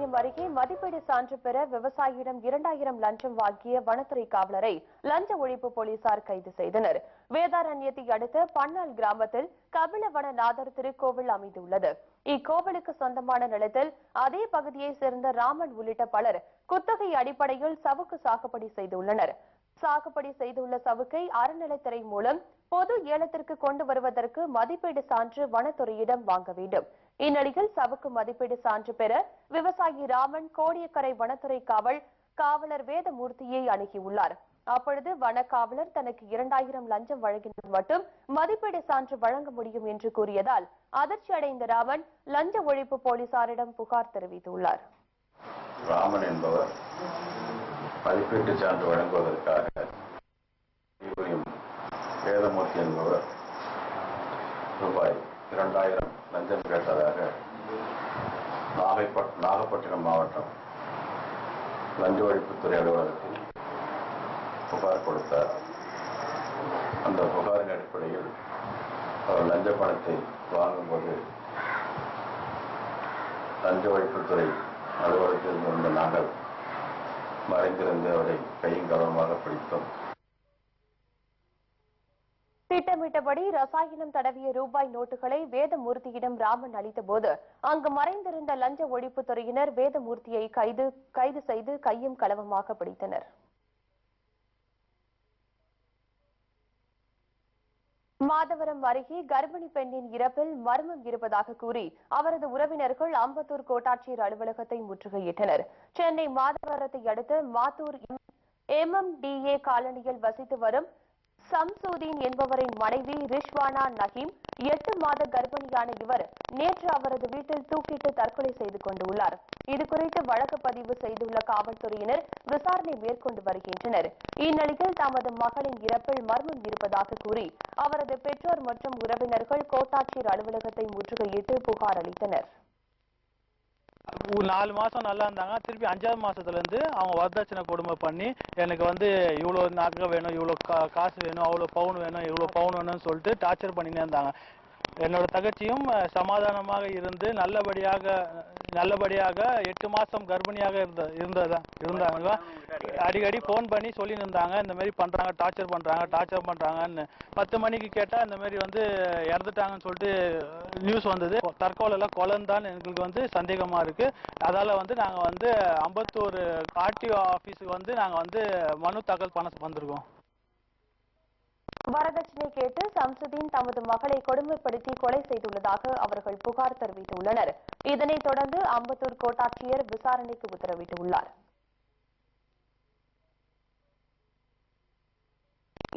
வேதாரண்யம் அருகே மதிப்பீடு சான்று பெற விவசாயியிடம் 2000 லஞ்சம் வாங்கிய வனத்துறை காவலரை லஞ்ச ஒழிப்பு போலீசார் கைது செய்தனர். வேதாரண்யத்தை அடுத்த பன்னாள் கிராமத்தில் கபிலவனநாதர் திருக்கோவில் அமைந்துள்ளது. இக்கோவிலுக்கு சொந்தமான நிலத்தில் அதே பகுதியைச் சேர்ந்த ராமன் உள்ளிட்ட பலர் குத்தகை அடிப்படையில் சவுக்கு சாகுபடி செய்துள்ளனர். சாகுபடி செய்துள்ள சவுக்கை அறநிலைத்துறை மூலம் பொது ஏலத்திற்கு கொண்டு வருவதற்கு மதிப்பீடு சான்று வனத்துறையிடம் வாங்க வேண்டும். இந்நிலையில் சவுக்கு மதிப்பீடு சான்று பெற விவசாயி ராமன் கோடியக்கரை வனத்துறை காவலர் வேதமூர்த்தியை அணுகியுள்ளார். அப்பொழுது வனக்காவலர் தனக்கு 2000 லஞ்சம் வழங்கினால் மட்டும் மதிப்பீடு சான்று வழங்க முடியும் என்று கூறியதால் அதிர்ச்சி அடைந்த ராமன் லஞ்ச ஒழிப்பு போலீசாரிடம் புகார் தெரிவித்துள்ளார். ராமன் என்பவர் மதிப்பீட்டு சான்று வழங்குவதற்காக வேதமூர்த்தி என்பவர் ரூபாய் 2000 லஞ்சம் கேட்டதாக நாகப்பட்டினம் மாவட்டம் லஞ்ச ஒழிப்புத்துறை அலுவலகத்தில் புகார் கொடுத்தார். அந்த புகாரின் அடிப்படையில் அவர் லஞ்ச பணத்தை வாங்கும்போது லஞ்ச ஒழிப்புத்துறை அலுவலகத்தில் இருந்த நாங்கள் மறைந்திருந்து அவரை கையும் களவுமாக பிடித்தோம். திட்டமிட்டபடி ரசாயனம் தடவிய ரூபாய் நோட்டுகளை வேதமூர்த்தியிடம் ராமன் அளித்தபோது அங்கு மறைந்திருந்த லஞ்ச ஒழிப்புத்துறையினர் வேதமூர்த்தியை கைது செய்து கையும் களவுமாக பிடித்தனர். மாதவரம் அருகே கர்ப்பிணி பெண்ணின் இறப்பில் மர்மம் இருப்பதாக கூறி அவரது உறவினர்கள் அம்பத்தூர் கோட்டாட்சியர் அலுவலகத்தை முற்றுகையிட்டனர். சென்னை மாதவரத்தை அடுத்த மாத்தூர் MMDA காலனியில் வசித்து வரும் சம்சுதீன் என்பவரின் மனைவி ரிஷ்வானா நஹீம் 8 மாத கர்ப்பிணியான இவர் நேற்று அவரது வீட்டில் தூக்கிட்டு தற்கொலை செய்து கொண்டுள்ளார். இதுகுறித்து வழக்கு பதிவு செய்துள்ள காவல்துறையினர் விசாரணை மேற்கொண்டு வருகின்றனர். இந்நிலையில் தமது மகளின் இறப்பில் மர்மம் இருப்பதாக கூறி அவரது பெற்றோர் மற்றும் உறவினர்கள் கோட்டாட்சியர் அலுவலகத்தை முற்றுகையிட்டு புகார் அளித்தனர். 4 மாசம் நல்லா இருந்தாங்க. திருப்பி 5வது மாசத்துல இருந்து அவங்க வரதட்சணை கொடுமை பண்ணி எனக்கு இவ்வளோ நகை வேணும், இவ்வளோ காசு வேணும், அவ்வளோ பவுன் வேணும், இவ்வளோ பவுன் வேணும்னு சொல்லிட்டு டார்ச்சர் பண்ணினே இருந்தாங்க. என்னோட தகச்சியும் சமாதானமாக இருந்து நல்லபடியாக 8 மாசம் கர்ப்பிணியாக இருந்தாங்க. அடிக்கடி போன் பண்ணி சொல்லி இருந்தாங்க, இந்த மாதிரி பண்றாங்க, டார்ச்சர் பண்றாங்கன்னு. 10 மணிக்கு கேட்டா இந்த மாதிரி இறந்துட்டாங்கன்னு சொல்லிட்டு நியூஸ் வந்தது. தற்கொலை கொலைன்னு எங்களுக்கு சந்தேகமா இருக்கு. அதால நாங்க அம்பத்தூர் RTO ஆபீஸுக்கு நாங்க மனு தாக்கல் பண்ண வந்திருக்கோம். வரதட்சணை கேட்டு சம்சுதீன் தமது மகளை கொடுமைப்படுத்தி கொலை செய்துள்ளதாக அவர்கள் புகார் தெரிவித்துள்ளனர். இதனைத் தொடர்ந்து அம்பத்தூர் கோட்டாட்சியர் விசாரணைக்கு உத்தரவிட்டுள்ளார்.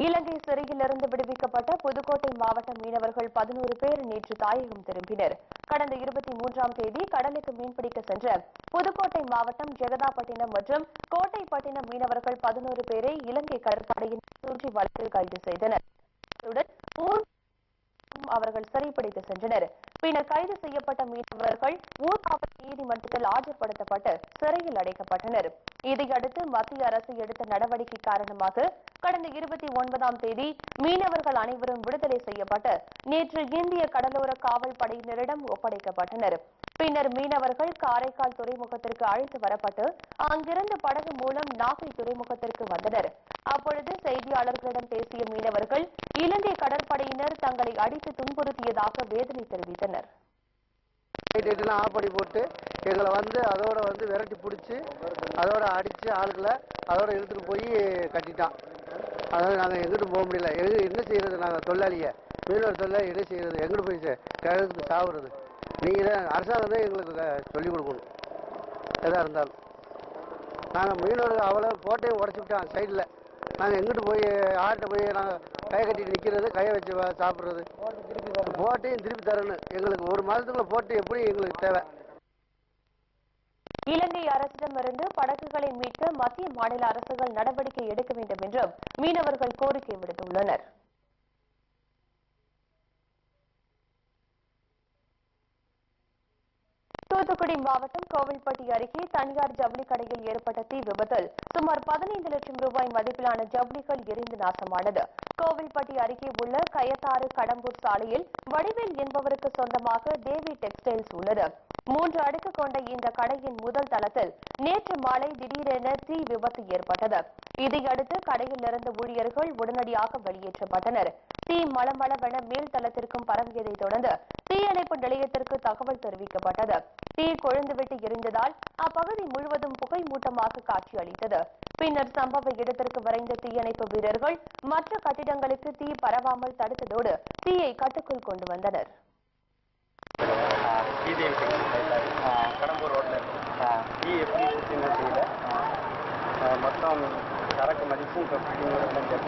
இலங்கை சிறையிலிருந்து விடுவிக்கப்பட்ட புதுக்கோட்டை மாவட்ட மீனவர்கள் 11 பேர் நேற்று தாயகம் திரும்பினர். கடந்த 23ஆம் தேதி கடலுக்கு மீன்பிடிக்க சென்ற புதுக்கோட்டை மாவட்டம் ஜெகதாப்பட்டினம் மற்றும் கோட்டைப்பட்டினம் மீனவர்கள் 11 பேரை இலங்கை கடற்படையினர் சூழ்ச்சி வழக்கில் கைது செய்தனர். அவர்கள் சிறைப்பிடித்து சென்றனர். பின்னர் கைது செய்யப்பட்ட மீனவர்கள் ஊர்காவல் நீதிமன்றத்தில் ஆஜர்படுத்தப்பட்டு சிறையில் அடைக்கப்பட்டனர். இதையடுத்து மத்திய அரசு எடுத்த நடவடிக்கை காரணமாக கடந்த 29ஆம் தேதி மீனவர்கள் அனைவரும் விடுதலை செய்யப்பட்டு நேற்று இந்திய கடலோர காவல் படையினரிடம் ஒப்படைக்கப்பட்டனர். பின்னர் மீனவர்கள் காரைக்கால் துறைமுகத்திற்கு அழைத்து வரப்பட்டு அங்கிருந்து படகு மூலம் நாகை துறைமுகத்திற்கு வந்தனர். அப்பொழுது செய்தியாளர்களிடம் பேசிய மீனவர்கள் இலங்கை கடற்படையினர் தங்களை அடித்து துன்புறுத்தியதாக வேதனை தெரிவித்தனர். ஆப்படி போட்டு எங்களை அதோட விரட்டி பிடிச்சி அதோட அடிச்சு ஆளுகளை அதோட இழுத்துட்டு போய் கட்டிட்டான். அதாவது நாங்கள் எங்கிட்டும் போக முடியல. என்ன செய்யறது? நாங்கள் தொழிலாளிய மீனவர் தொழிலாளி என்ன செய்யறது? எங்கிட்டு போய் கிழக்கு சாவுறது? நீங்கள் தான் அரசாங்கம் தான் எங்களுக்கு சொல்லிக் கொடுக்கணும். எதாக இருந்தாலும் நாங்கள் மீனவர்கள் அவ்வளோ போட்டையும் உடச்சிவிட்டான் சைடில். நாங்கள் எங்கிட்டு போய் ஆட்டை போய் நாங்கள் கையை கட்டிட்டு நிற்கிறது, கையை வச்சு சாப்பிட்றது? போட்டையும் திருப்பி தரணும் எங்களுக்கு. 1 மாதத்துக்குள்ள போட்டு எப்படி எங்களுக்கு தேவை. இலங்கை அரசிடமிருந்து படகுகளை மீட்க மத்திய மாநில அரசுகள் நடவடிக்கை எடுக்க வேண்டும் என்றும் மீனவர்கள் கோரிக்கை விடுத்துள்ளனர். தூத்துக்குடி மாவட்டம் கோவில்பட்டி அருகே தனியார் ஜவுளி கடையில் ஏற்பட்ட தீ விபத்தில் சுமார் 15 லட்சம் ரூபாய் மதிப்பிலான ஜவுளிகள் எரிந்து நாசமானது. கோவில்பட்டி அருகே உள்ள கயத்தாறு கடம்பூர் சாலையில் வடிவேல் என்பவருக்கு சொந்தமாக தேவி டெக்ஸ்டைல்ஸ் உள்ளது. 3 அடுக்கு கொண்ட இந்த கடையின் முதல் தளத்தில் நேற்று மாலை திடீரென தீ விபத்து ஏற்பட்டது. இதையடுத்து கடையில் இருந்த ஊழியர்கள் உடனடியாக வெளியேற்றப்பட்டனர். தீ மளமளவென மேல் தளத்திற்கும் பரவியதைத் தொடர்ந்து தீயணைப்பு நிலையத்திற்கு தகவல் தெரிவிக்கப்பட்டது. தீ கொழுந்துவிட்டு எரிந்ததால் அப்பகுதி முழுவதும் புகை மூட்டமாக காட்சியளித்தது. பின்னர் சம்பவ இடத்திற்கு விரைந்த தீயணைப்பு வீரர்கள் மற்ற கட்டிடங்களுக்கு தீ பரவாமல் தடுத்ததோடு தீயை கட்டுக்குள் கொண்டு வந்தனர். கடம்பூர் ரோட்ல டீ எப்படி குடிச்சுன்னு தெரியல. மொத்தம் சரக்கு மதிப்பும் இப்போ ஒரு 5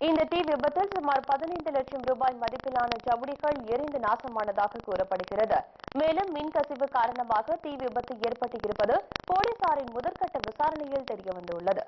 இந்த தீ விபத்தில் சுமார் 15 லட்சம் ரூபாய் மதிப்பிலான ஜவுளிகள் எரிந்து நாசமானதாக கூறப்படுகிறது. மேலும் மின்கசிவு காரணமாக தீ விபத்து ஏற்பட்டு இருப்பது போலீசாரின் முதற்கட்ட விசாரணையில் தெரியவந்துள்ளது.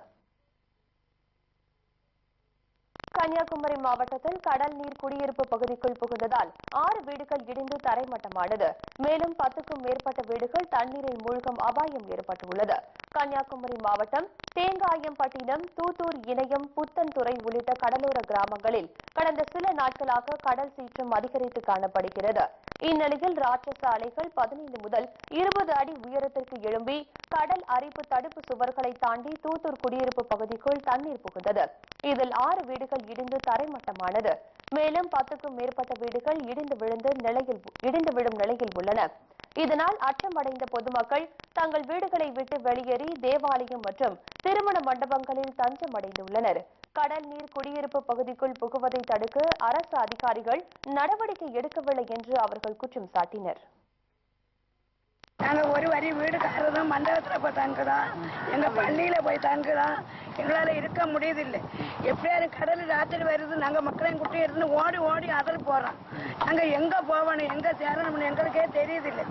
கன்னியாகுமரி மாவட்டத்தில் கடல் நீர் குடியிருப்பு பகுதிக்குள் புகுந்ததால் 6 வீடுகள் இடிந்து தரைமட்டமானது. மேலும் 10க்கும் மேற்பட்ட வீடுகள் தண்ணீரில் மூழ்கும் அபாயம் ஏற்பட்டுள்ளது. கன்னியாகுமரி மாவட்டம் தேங்காயம்பட்டினம், தூத்தூர், இணையம், புத்தன்துறை உள்ளிட்ட கடலோர கிராமங்களில் கடந்த சில நாட்களாக கடல் சீற்றம் அதிகரித்து காணப்படுகிறது. இந்நிலையில் ராட்சச அலைகள் 15 முதல் 20 அடி உயரத்திற்கு எழும்பி கடல் அரிப்பு தடுப்பு சுவர்களை தாண்டி தூத்தூர் குடியிருப்பு பகுதிக்குள் தண்ணீர் புகுந்தது. இதில் 6 வீடுகள் இடிந்து தரைமட்டமானது. மேலும் 10க்கும் மேற்பட்ட வீடுகள் இடிந்து விழும் நிலையில் உள்ளன. இதனால் அச்சமடைந்த பொதுமக்கள் தங்கள் வீடுகளை விட்டு வெளியேறி தேவாலயம் மற்றும் திருமண மண்டபங்களில் தஞ்சமடைந்துள்ளனர். கடல் நீர் குடியிருப்பு பகுதிக்குள் புகுவதை தடுக்க அரசு அதிகாரிகள் நடவடிக்கை எடுக்கவில்லை என்று அவர்கள் குற்றம் சாட்டினர். நாங்கள் ஒரு வரி வீடு காரதும் மண்டபத்தில் போய் தங்குறோம், எங்கள் பள்ளியில் போய் தங்குறோம். எங்களால் இருக்க முடியுதில்லை. எப்படியாரும் கடல் ராத்திரி வருது, நாங்கள் மக்களையும் குட்டி எடுத்துன்னு ஓடி ஓடி அதில் போகிறோம். நாங்கள் எங்கே போகணும், எங்கே சேரணும்னு எங்களுக்கே தெரியுதில்லை.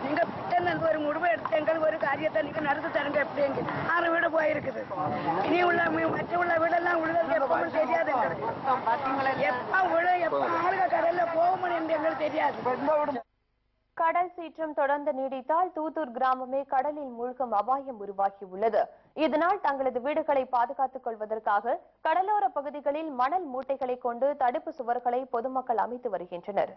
நீங்கள் பிட்டன்னு ஒரு முடிவை எடுத்து எங்களுக்கு ஒரு காரியத்தை நீங்கள் நடத்தி தருங்க. எப்படி எங்க 6 வீடு போயிருக்குது. இனி உள்ள மற்ற உள்ள வீடெல்லாம் உள்ளது எப்பவும் தெரியாது. எப்போ விழும், எப்போ ஆளுக கடலில் போகணும் என்று எங்களுக்கு தெரியாது. கடல் சீற்றம் தொடர்ந்து நீடித்தால் தூத்தூர் கிராமமே கடலில் மூழ்கும் அபாயம் உருவாகியுள்ளது. இதனால் தங்களது வீடுகளை பாதுகாத்துக் கொள்வதற்காக கடலோர பகுதிகளில் மணல் மூட்டைகளை கொண்டு தடுப்பு சுவர்களை பொதுமக்கள் அமைத்து வருகின்றனர்.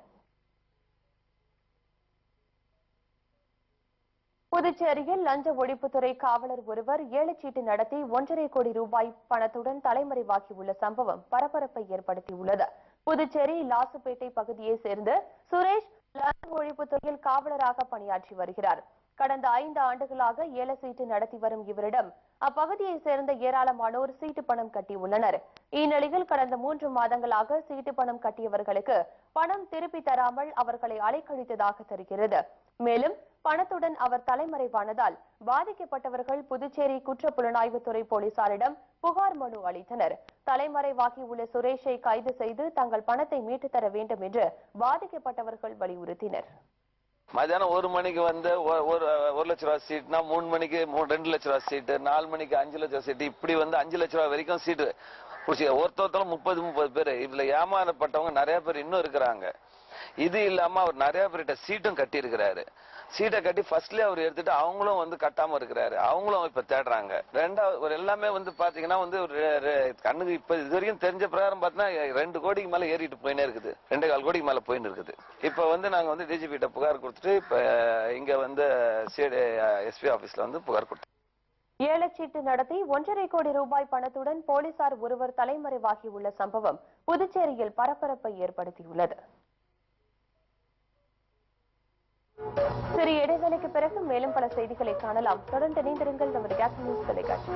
புதுச்சேரியில் லஞ்ச ஒழிப்புத்துறை காவலர் ஒருவர் ஏலச்சீட்டு நடத்தி 1.5 கோடி ரூபாய் பணத்துடன் தலைமறைவாகியுள்ள சம்பவம் பரபரப்பை ஏற்படுத்தியுள்ளது. புதுச்சேரி லாசுப்பேட்டை பகுதியைச் சேர்ந்த சுரேஷ் லஞ்ச ஒழிப்புத்துறையில் காவலராக பணியாற்றி வருகிறார். கடந்த 5 ஆண்டுகளாக ஏல சீட்டு நடத்தி வரும் இவரிடம் அப்பகுதியைச் சேர்ந்த ஏராளமானோர் சீட்டு பணம் கட்டியுள்ளனர். இந்நிலையில் கடந்த 3 மாதங்களாக சீட்டு பணம் கட்டியவர்களுக்கு பணம் திருப்பி தராமல் அவர்களை அலைக்கழித்ததாக தெரிகிறது. மேலும் பணத்துடன் அவர் தலைமறைவானதால் பாதிக்கப்பட்டவர்கள் புதுச்சேரி குற்ற புலனாய்வுத்துறை போலீசாரிடம் புகார் மனு அளித்தனர். தலைமறைவாகியுள்ள சுரேஷை கைது செய்து தங்கள் பணத்தை மீட்டுத் தர வேண்டும் என்று பாதிக்கப்பட்டவர்கள் வலியுறுத்தினர். மதியானம் 1 மணிக்கு வந்து 1 லட்ச ரூபாய் சீட்னா 3 மணிக்கு 2 லட்ச ரூபாய் சீட்டு, 4 மணிக்கு 5 லட்ச ரூபாய் சீட்டு, இப்படி வந்து 5 லட்ச ரூபாய் வரைக்கும் சீட்டு பிடிச்சி ஒருத்தரும் 30 பேர். இதுல ஏமாறப்பட்டவங்க நிறைய பேர் இன்னும் இருக்கிறாங்க. இது இல்லாம அவர் நிறைய பேர்கிட்ட சீட்டும் கட்டி இருக்கிறாரு. சீட்டை கட்டி ஃபர்ஸ்ட்லயே அவர் எடுத்துட்டு அவங்களும் வந்து கட்டாம இருக்கிறாரு. அவங்களும் இப்ப தேடுறாங்க. ரெண்டாவது எல்லாமே வந்து பாத்தீங்கன்னா வந்து ஒரு கண்ணுக்கு இப்ப இது வரைக்கும் தெரிஞ்ச பிரகாரம் பாத்தீங்கன்னா 2 கோடிக்கு மேல ஏறிட்டு போயினே இருக்குது. 2.25 கோடிக்கு மேல போயின்னு இருக்குது. இப்ப வந்து நாங்க வந்து டிஜிபி கிட்ட புகார் கொடுத்துட்டு இப்ப இங்க வந்து எஸ்பி ஆபீஸ்ல வந்து புகார் கொடுத்தோம். ஏலச்சீட்டு நடத்தி 1.5 கோடி ரூபாய் பணத்துடன் போலீசார் ஒருவர் தலைமறைவாகியுள்ள சம்பவம் புதுச்சேரியில் பரபரப்பை ஏற்படுத்தியுள்ளது. சிறிய இடைவேளைக்கு பிறகு மேலும் பல செய்திகளை காணலாம். தொடர்ந்து இணைந்திருங்கள் நமது கேப்டன் நியூஸ் தொலைக்காட்சி.